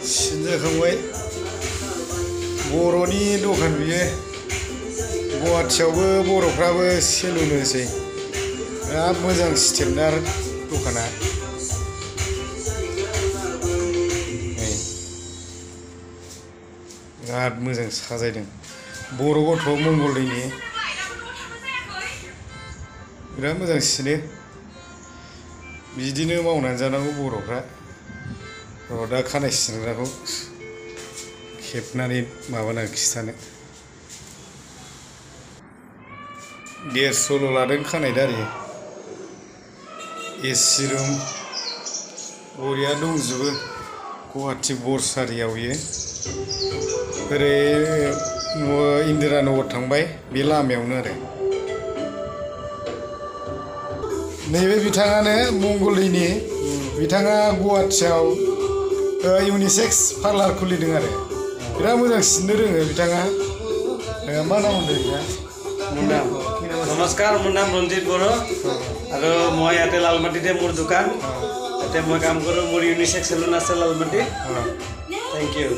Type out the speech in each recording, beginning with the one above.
सिनजाखांबाय बर'नि दखान बियो गुवाहाटियावबो बर'फ्राबो सोलोंनोसै बिराद मोजां स्टेन्डार्ड दखाना बिराद मोजां साजायदों बर' गथ' मंगलदैनि बिराद मोजां सिनो बिदिनो मावनानै जानांगौ बर'फ्रा र' दा खानाय सिनग्राखौ खेबनानै माबाना खिथानो 150 लादों खानाय दारि एसि रुम बरिया दंजोबो गुवाहाटि बरसारियाव बियो ओरै इन्दिरा नगर थांबाय बे लामायावनो आरो नैबे बिथाङानो मंगलदैनि बिथाङा गुवाहाटियाव इउनिसेक्स पार्लार खुलिदों आरो बिराद मोजां सिननो रोङो बिथाङा मा नाम होनदों बिथाङा नमस्कार मोर नाम रंजित बर' आरो मैं याते लालमाटीते मोर दुकान याते मैं काम करूँ मोर यूनिसेक्स सेलून আছে लालमाटी थैंक यू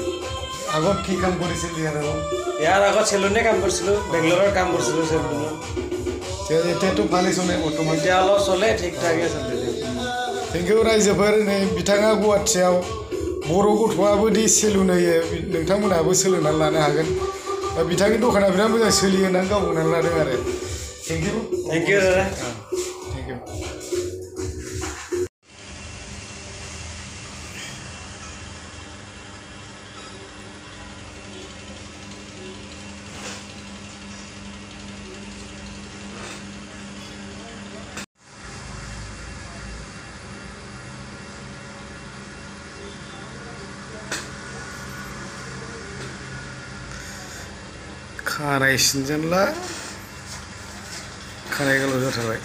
আগত কি কাম কৰিছিল ইয়াৰ আগত সেলুনে কাম কৰিছিলোঁ বেংগলোৰৰ কাম কৰিছিলোঁ সেলুনত এতিয়াতো ভালেই চলে বৰ্তমান এতিয়া অলপ চলে ঠিক ঠাকে চলে थेंक इउ रायजोफोर नै बिथाङा गुवाहाटियाव बर' गथ'आबो दि सेलुन होयो नोंथांमोनहाबो सोलोंनानै लानो हागोन बिथांनि दखाना बिराद मोजां सोलियो होननानै गाव बुंनानै लादों आरो thank you Dada thank you खानाय सिनजेनला खानाय गोलाव जाथारबाय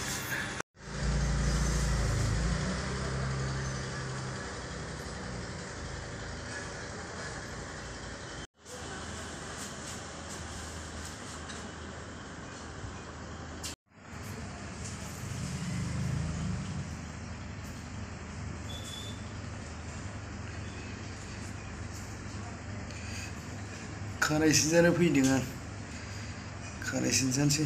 खानाय सिनजानो फैदों आं खानाय सिनजानोसै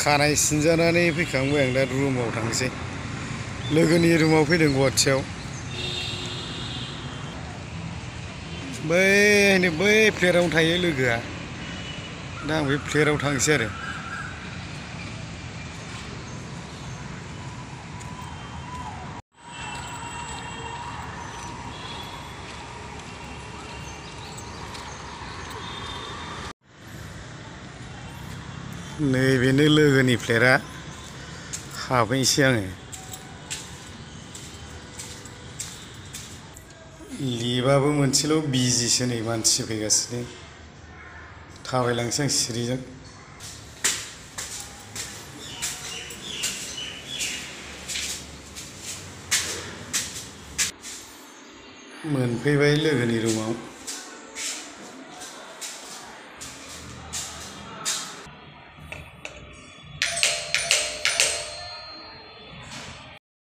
खानाय सिनजानानै फैखांबाय आं दा रुमाव थांसै लोगोनि रुमाव फैदों गुवाहाटियाव बै फ्लेटआवनो थायो लोगोआ दा आं बे फ्लेटआव थांसै आरो नैबेनो लोगोनि फ्लेटआ हाबहैनोसै आङो लिबाबो मोनसेल' बिजिसो नै मानसि फैगासिनो थाबायलांसै आं सिरिजों मोनफैबाय लोगोनि रुमाव